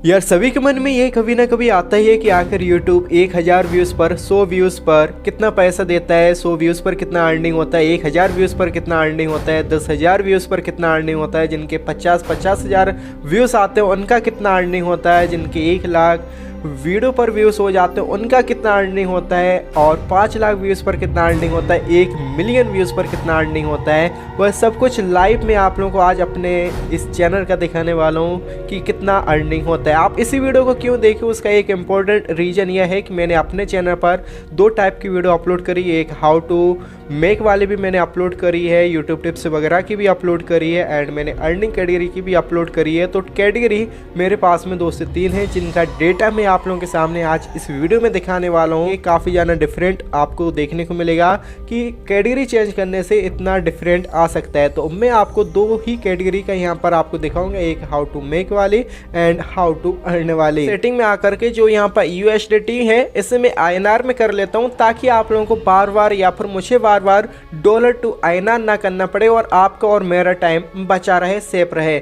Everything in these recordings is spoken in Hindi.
यार सभी के मन में ये कभी ना कभी आता ही है कि आखिर YouTube 1000 व्यूज़ पर 100 व्यूज़ पर कितना पैसा देता है, 100 व्यूज़ पर कितना अर्निंग होता है, 1000 व्यूज़ पर कितना अर्निंग होता है, 10,000 व्यूज़ पर कितना अर्निंग होता है, जिनके 50,000 व्यूज़ आते हैं उनका कितना अर्निंग होता है, जिनके 1 लाख वीडियो पर व्यूज़ हो जाते हैं उनका कितना अर्निंग होता है, और 5 लाख व्यूज़ पर कितना अर्निंग होता है, 1 मिलियन व्यूज़ पर कितना अर्निंग होता है। वह सब कुछ लाइव में आप लोगों को आज अपने इस चैनल का दिखाने वाला हूँ कि कितना अर्निंग होता है। आप इसी वीडियो को क्यों देखें, उसका एक इम्पोर्टेंट रीज़न यह है कि मैंने अपने चैनल पर 2 टाइप की वीडियो अपलोड करी। एक हाउ टू मेक वाली भी मैंने अपलोड करी है, यूट्यूब टिप्स वगैरह की भी अपलोड करी है, एंड मैंने अर्निंग कैटेगरी की भी अपलोड करी है। तो कैटेगरी मेरे पास में 2 से 3 है, जिनका डेटा मैं आप लोगों के सामने आज इस वीडियो में दिखाने वाला हूँ। काफ़ी ज़्यादा डिफरेंट आपको देखने को मिलेगा कि कैटेगरी चेंज करने से इतना डिफरेंट आ सकता है। तो मैं आपको 2 ही कैटेगरी का यहाँ पर आपको दिखाऊंगा, एक हाउ टू मेक वाली एंड हाउ टू अर्न वाली। सेटिंग में आकर के जो यहाँ पर USDT है इसे मैं INR में कर लेता हूँ, ताकि आप लोगों को बार बार या फिर मुझे बार बार डॉलर टू INR ना करना पड़े और आपका और मेरा टाइम बचा रहे, सेफ रहे।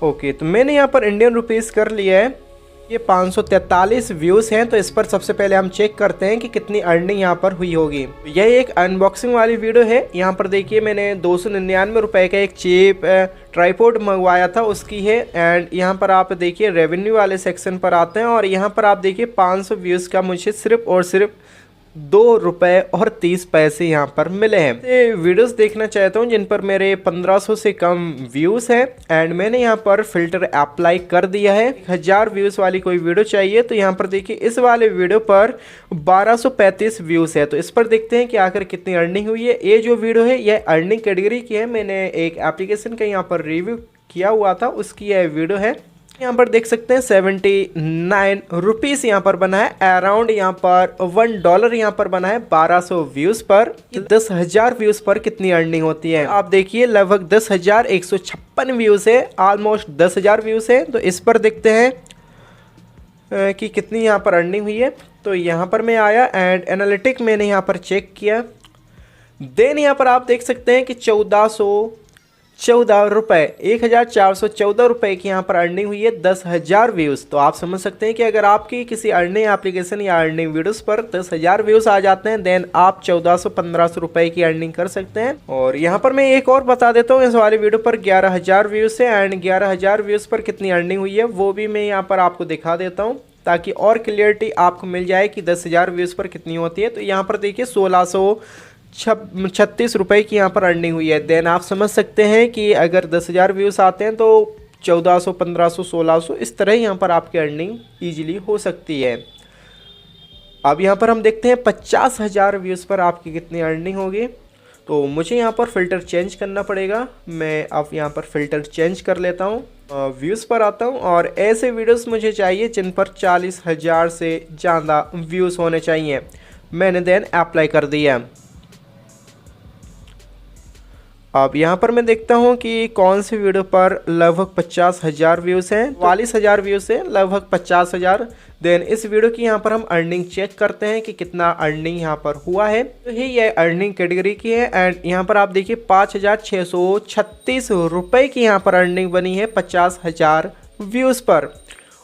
ओके, तो मैंने यहाँ पर इंडियन रुपीस कर लिया है। ये 543 व्यूज़ हैं, तो इस पर सबसे पहले हम चेक करते हैं कि कितनी अर्निंग यहाँ पर हुई होगी। यह एक अनबॉक्सिंग वाली वीडियो है। यहाँ पर देखिए मैंने 299 रुपए का एक चीप ट्राइपॉड मंगवाया था, उसकी है। एंड यहाँ पर आप देखिए रेवेन्यू वाले सेक्शन पर आते हैं और यहाँ पर आप देखिए 500 व्यूज़ का मुझे सिर्फ और सिर्फ 2 रुपये और 30 पैसे यहाँ पर मिले हैं। ये वीडियोस देखना चाहता हूँ जिन पर मेरे 1500 से कम व्यूज़ हैं, एंड मैंने यहाँ पर फिल्टर अप्लाई कर दिया है। 1000 व्यूज़ वाली कोई वीडियो चाहिए तो यहाँ पर देखिए इस वाले वीडियो पर 1235 व्यूज़ है। तो इस पर देखते हैं कि आखिर कितनी अर्निंग हुई है। ये जो वीडियो है यह अर्निंग कैटेगरी की है। मैंने एक एप्लीकेशन का यहाँ पर रिव्यू किया हुआ था, उसकी यह वीडियो है। यहाँ पर देख सकते हैं 79 रुपीज़ यहाँ पर बना है, अराउंड यहाँ पर $1 यहाँ पर बना है 1200 व्यूज़ पर। 10,000 व्यूज़ पर कितनी अर्निंग होती है आप देखिए, लगभग 10,156 व्यूज़ है, ऑलमोस्ट 10,000 व्यूज़ है। तो इस पर देखते हैं कि कितनी यहाँ पर अर्निंग हुई है। तो यहाँ पर मैं आया एंड एनालिटिक मैंने यहाँ पर चेक किया। देन यहाँ पर आप देख सकते हैं कि 1414 रुपये, 1414 रुपये की यहाँ पर अर्निंग हुई है 10,000 व्यूज़। तो आप समझ सकते हैं कि अगर आपकी किसी अर्निंग एप्लीकेशन या अर्निंग वीडियोस पर 10,000 व्यूज़ आ जाते हैं, देन आप 1400-1500 रुपये की अर्निंग कर सकते हैं। और यहाँ पर मैं एक और बता देता हूँ, इस वाली वीडियो पर 11,000 व्यूज़ है, एंड 11,000 व्यूज़ पर कितनी अर्निंग हुई है वो भी मैं यहाँ पर आपको दिखा देता हूँ, ताकि और क्लियरिटी आपको मिल जाए कि 10,000 व्यूज़ पर कितनी होती है। तो यहाँ पर देखिए 1636 रुपये की यहाँ पर अर्निंग हुई है। देन आप समझ सकते हैं कि अगर 10,000 व्यूज़ आते हैं तो 1400, 1500, 1600 इस तरह यहाँ पर आपकी अर्निंग ईजिली हो सकती है। अब यहाँ पर हम देखते हैं 50,000 व्यूज़ पर आपकी कितनी अर्निंग होगी। तो मुझे यहाँ पर फ़िल्टर चेंज करना पड़ेगा। मैं अब यहाँ पर फ़िल्टर चेंज कर लेता हूँ, व्यूज़ पर आता हूँ, और ऐसे वीडियोस मुझे चाहिए जिन पर 40,000 से ज़्यादा व्यूज़ होने चाहिए। मैंने देन अप्लाई कर दिया। अब यहाँ पर मैं देखता हूँ कि कौन सी वीडियो पर लगभग 50,000 व्यूज़ हैं, 44,000 व्यूज़ हैं, लगभग 50,000। देन इस वीडियो की यहाँ पर हम अर्निंग चेक करते हैं कि कितना अर्निंग यहाँ पर हुआ है। तो ये अर्निंग कैटेगरी की है, एंड यहाँ पर आप देखिए 5,636 रुपये की यहाँ पर अर्निंग बनी है 50,000 व्यूज़ पर।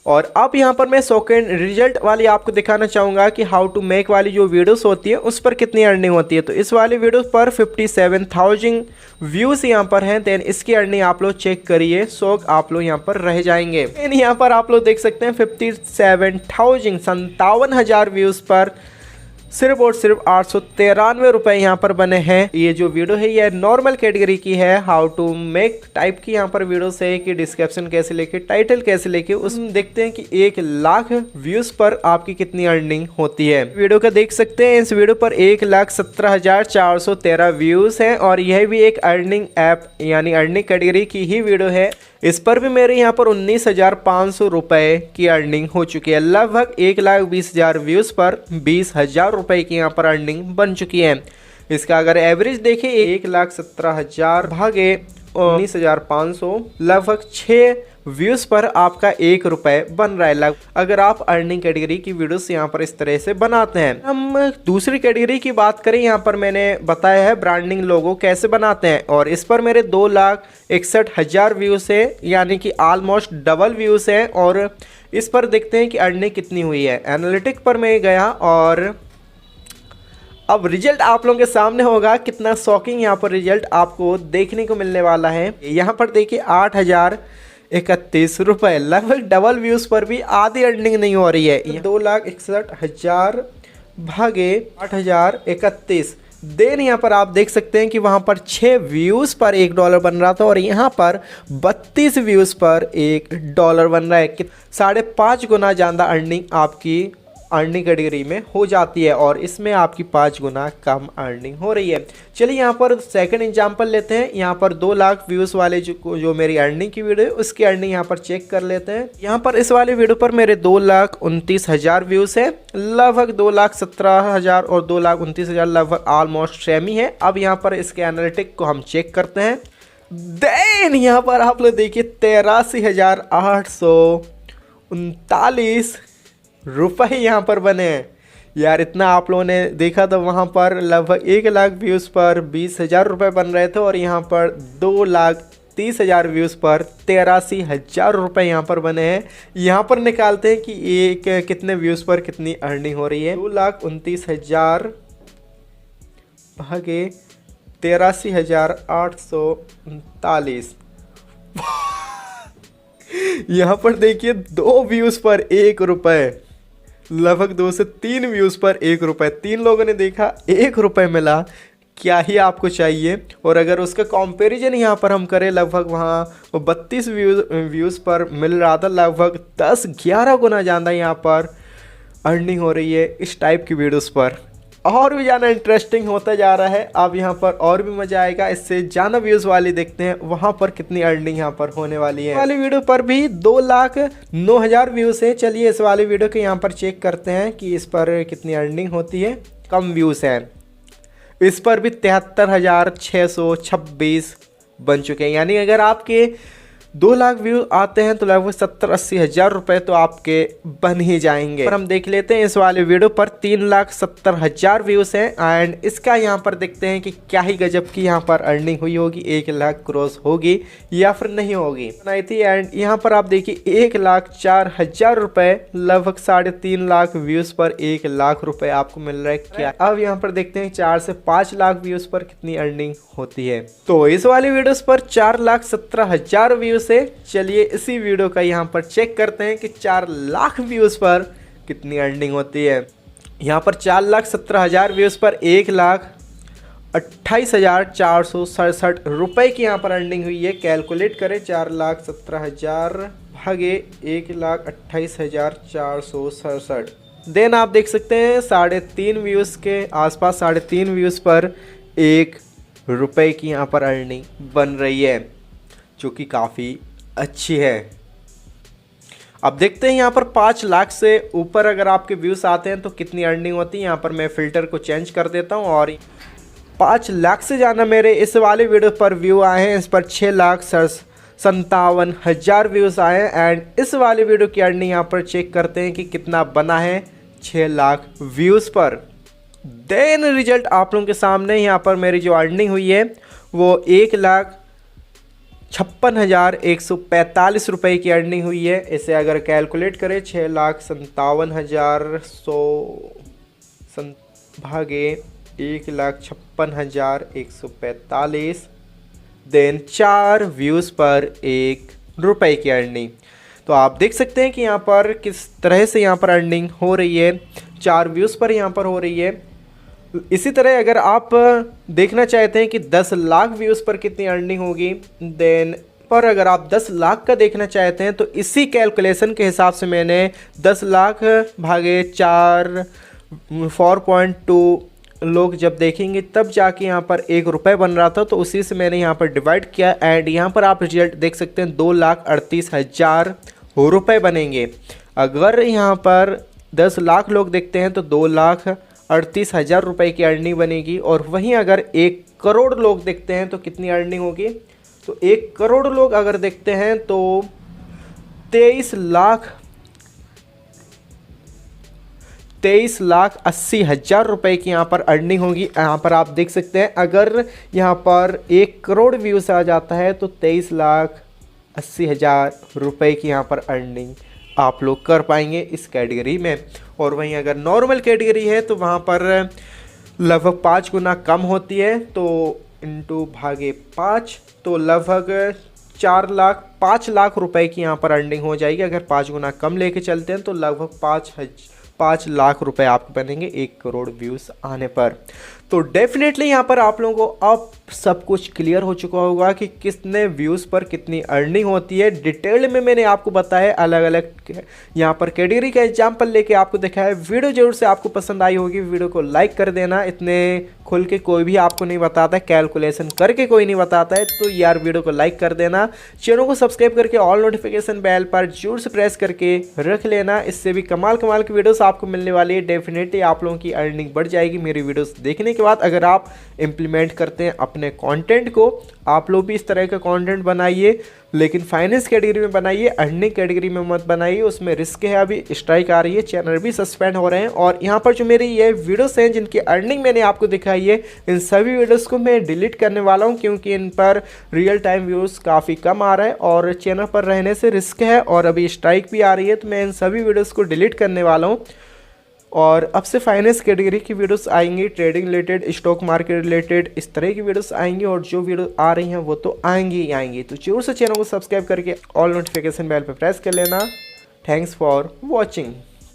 और अब यहाँ पर मैं सेकंड रिजल्ट वाली आपको दिखाना चाहूँगा कि हाउ टू मेक वाली जो वीडियोस होती है उस पर कितनी अर्निंग होती है। तो इस वाली वीडियो पर 57,000 व्यूज़ यहाँ पर हैं। देन इसकी अर्निंग आप लोग चेक करिए, शौक आप लोग यहाँ पर रह जाएंगे। देन यहाँ पर आप लोग देख सकते हैं 57,000 व्यूज़ पर सिर्फ और सिर्फ 893 रुपये यहाँ पर बने हैं। ये जो वीडियो है ये नॉर्मल कैटेगरी की है, हाउ टू मेक टाइप की यहाँ पर वीडियोस है कि डिस्क्रिप्शन कैसे लेके, टाइटल कैसे लेके, उसमें देखते हैं कि 1 लाख व्यूज़ पर आपकी कितनी अर्निंग होती है। वीडियो का देख सकते हैं, इस वीडियो पर 1,17,413 व्यूज़ हैं, और यह भी एक अर्निंग ऐप यानी अर्निंग कैटेगरी की ही वीडियो है। इस पर भी मेरे यहाँ पर 19,500 रुपये की अर्निंग हो चुकी है। लगभग 1,20,000 व्यूज़ पर 20,000 रुपये की यहाँ पर अर्निंग बन चुकी है। इसका अगर एवरेज देखें 1,17,000 भागे 19,500 लगभग 6 व्यूज़ पर आपका 1 रुपये बन रहा है अगर आप अर्निंग कैटेगरी की वीडियोस यहाँ पर इस तरह से बनाते हैं। हम दूसरी कैटेगरी की बात करें, यहाँ पर मैंने बताया है ब्रांडिंग लोगो कैसे बनाते हैं और इस पर मेरे 2,61,000 व्यूज़ है, यानी कि ऑलमोस्ट डबल व्यूज़ हैं। और इस पर देखते हैं कि अर्निंग कितनी हुई है। एनालिटिक पर मैं गया और अब रिजल्ट आप लोगों के सामने होगा। कितना शॉकिंग यहाँ पर रिजल्ट आपको देखने को मिलने वाला है। यहाँ पर देखिए 8,031 रुपये, लगभग डबल व्यूज़ पर भी आधी अर्निंग नहीं हो रही है। 2,61,000 भागे 8,031। देन यहाँ पर आप देख सकते हैं कि वहाँ पर 6 व्यूज़ पर $1 बन रहा था और यहाँ पर 32 व्यूज़ पर $1 बन रहा है। 5.5 गुना ज़्यादा अर्निंग आपकी अर्निंग कैटेगरी में हो जाती है और इसमें आपकी 5 गुना कम अर्निंग हो रही है। चलिए यहाँ पर सेकंड एग्जांपल लेते हैं। यहाँ पर 2 लाख व्यूज़ वाले जो मेरी अर्निंग की वीडियो है उसकी अर्निंग यहाँ पर चेक कर लेते हैं। यहाँ पर इस वाले वीडियो पर मेरे 2,29,000 व्यूज़ है, लगभग 2,17,000 और 2,29,000 लगभग ऑलमोस्ट सेम ही है। अब यहाँ पर इसके एनालिटिक को हम चेक करते हैं। देन यहाँ पर आप लोग देखिए 83,839 रुपये यहाँ पर बने हैं। यार इतना आप लोगों ने देखा था, वहाँ पर लगभग 1 लाख व्यूज़ पर 20,000 रुपये बन रहे थे और यहाँ पर 2,30,000 व्यूज़ पर 83,000 रुपये यहाँ पर बने हैं। यहाँ पर निकालते हैं कि एक कितने व्यूज़ पर कितनी अर्निंग हो रही है। 2,29,000 भागे 83,839। यहाँ पर देखिए 2 व्यूज़ पर 1 रुपये, लगभग 2 से 3 व्यूज़ पर 1 रुपये। 3 लोगों ने देखा, 1 रुपये मिला। क्या ही आपको चाहिए। और अगर उसका कंपैरिजन यहाँ पर हम करें, लगभग वहाँ 32 व्यूज़ पर मिल रहा था, लगभग 10-11 गुना ज़्यादा यहाँ पर अर्निंग हो रही है इस टाइप की वीडियोस पर। और भी ज़्यादा इंटरेस्टिंग होता जा रहा है। अब यहाँ पर और भी मज़ा आएगा। इससे ज़्यादा व्यूज़ वाली देखते हैं वहाँ पर कितनी अर्निंग यहाँ पर होने वाली है। वाली वीडियो पर भी 2,09,000 व्यूज़ है। चलिए इस वाली वीडियो के यहाँ पर चेक करते हैं कि इस पर कितनी अर्निंग होती है। कम व्यूज़ हैं, इस पर भी 73,626 बन चुके हैं। यानी अगर आपके 2 लाख व्यू आते हैं तो लगभग 70-80 हज़ार रुपये तो आपके बन ही जाएंगे। पर हम देख लेते हैं इस वाले वीडियो पर 3,70,000 व्यूज़ हैं एंड इसका यहाँ पर देखते हैं कि क्या ही गजब की यहाँ पर अर्निंग हुई होगी। 1 लाख क्रॉस होगी या फिर नहीं होगी बनाई थी। एंड यहाँ पर आप देखिए 1,04,000 रुपये, लगभग 3.5 लाख व्यूज़ पर 1 लाख रुपये आपको मिल रहा है। क्या अब यहाँ पर देखते हैं 4 से 5 लाख व्यूज़ पर कितनी अर्निंग होती है। तो इस वाली वीडियोस पर 4,17,000 व्यूज़ से चलिए इसी वीडियो का यहाँ पर चेक करते हैं कि 4 लाख व्यूज़ पर कितनी अर्निंग होती है। यहाँ पर 4,17,000 व्यूज़ पर 1,28,467 रुपये की यहाँ पर अर्निंग हुई है। कैलकुलेट करें 4,17,000 भागे 1,28,467। देन आप देख सकते हैं 3.5 व्यूज़ के आसपास 3.5 व्यूज़ पर 1 रुपये की यहाँ पर अर्निंग बन रही है, जो कि काफ़ी अच्छी है। अब देखते हैं यहाँ पर 5 लाख से ऊपर अगर आपके व्यूज़ आते हैं तो कितनी अर्निंग होती है। यहाँ पर मैं फ़िल्टर को चेंज कर देता हूँ और 5 लाख से ज़्यादा मेरे इस वाले वीडियो पर व्यू आए हैं। इस पर 6,57,000 व्यूज़ आए हैं एंड इस वाले वीडियो की अर्निंग यहाँ पर चेक करते हैं कि कितना बना है 6 लाख व्यूज़ पर। देन रिजल्ट आप लोगों के सामने। यहाँ पर मेरी जो अर्निंग हुई है वो 1,56,145 रुपये की अर्निंग हुई है। इसे अगर कैलकुलेट करें 6,57,100 भागे 1,56,145, देन 4 व्यूज़ पर 1 रुपये की अर्निंग। तो आप देख सकते हैं कि यहाँ पर किस तरह से यहाँ पर अर्निंग हो रही है। 4 व्यूज़ पर यहाँ पर हो रही है। इसी तरह अगर आप देखना चाहते हैं कि 10 लाख व्यूज़ पर कितनी अर्निंग होगी, देन पर अगर आप 10 लाख का देखना चाहते हैं तो इसी कैलकुलेशन के हिसाब से मैंने 10 लाख भागे 4.2 लोग जब देखेंगे तब जाके यहाँ पर 1 रुपये बन रहा था, तो उसी से मैंने यहाँ पर डिवाइड किया एंड यहाँ पर आप रिजल्ट देख सकते हैं 2,38,000 रुपये बनेंगे। अगर यहाँ पर 10 लाख लोग देखते हैं तो 2,38,000 रुपये की अर्निंग बनेगी। और वहीं अगर 1 करोड़ लोग देखते हैं तो कितनी अर्निंग होगी। तो 1 करोड़ लोग अगर देखते हैं तो 23,80,000 रुपए की यहाँ पर अर्निंग होगी। यहाँ पर आप देख सकते हैं, अगर यहाँ पर 1 करोड़ व्यूज़ आ जाता है तो 23,80,000 रुपए की यहाँ पर अर्निंग आप लोग कर पाएंगे इस कैटेगरी में। और वहीं अगर नॉर्मल कैटेगरी है तो वहाँ पर लगभग 5 गुना कम होती है, तो इंटू भागे 5 तो लगभग 5 लाख रुपए की यहाँ पर अर्निंग हो जाएगी। अगर 5 गुना कम लेके चलते हैं तो लगभग 5 लाख रुपए आपको बनेंगे 1 करोड़ व्यूज़ आने पर। तो डेफिनेटली यहाँ पर आप लोगों को अब सब कुछ क्लियर हो चुका होगा कि कितने व्यूज़ पर कितनी अर्निंग होती है। डिटेल में मैंने आपको बताया, अलग अलग यहाँ पर कैटेगरी का एग्जाम्पल लेके आपको दिखाया। वीडियो जरूर से आपको पसंद आई होगी, वीडियो को लाइक कर देना। इतने खुल के कोई भी आपको नहीं बताता, कैलकुलेशन करके कोई नहीं बताता है, तो यार वीडियो को लाइक कर देना। चैनल को सब्सक्राइब करके ऑल नोटिफिकेशन बेल पर जरूर से प्रेस करके रख लेना। इससे भी कमाल की वीडियोस आपको मिलने वाली है। डेफिनेटली आप लोगों की अर्निंग बढ़ जाएगी मेरी वीडियोस देखने के बाद। अगर आप इंप्लीमेंट करते हैं अपने कंटेंट को, आप लोग भी इस तरह का कंटेंट बनाइए, लेकिन फाइनेंस कैटेगरी में बनाइए, अर्निंग कैटेगरी में मत बनाइए, उसमें रिस्क है। अभी स्ट्राइक आ रही है, चैनल भी सस्पेंड हो रहे हैं। और यहाँ पर जो मेरी ये वीडियोस हैं जिनकी अर्निंग मैंने आपको दिखाई है, इन सभी वीडियोस को मैं डिलीट करने वाला हूँ, क्योंकि इन पर रियल टाइम व्यूज़ काफ़ी कम आ रहा है और चैनल पर रहने से रिस्क है। और अभी स्ट्राइक भी आ रही है, तो मैं इन सभी वीडियोज़ को डिलीट करने वाला हूँ। और अब से फाइनेंस कैटेगरी की वीडियोस आएंगी, trading related, stock market related, इस तरह की वीडियोस आएंगी। और जो वीडियो आ रही हैं वो तो आएंगी ही आएंगी। तो जरूर से चैनल को सब्सक्राइब करके ऑल नोटिफिकेशन बेल पर प्रेस कर लेना। Thanks for watching.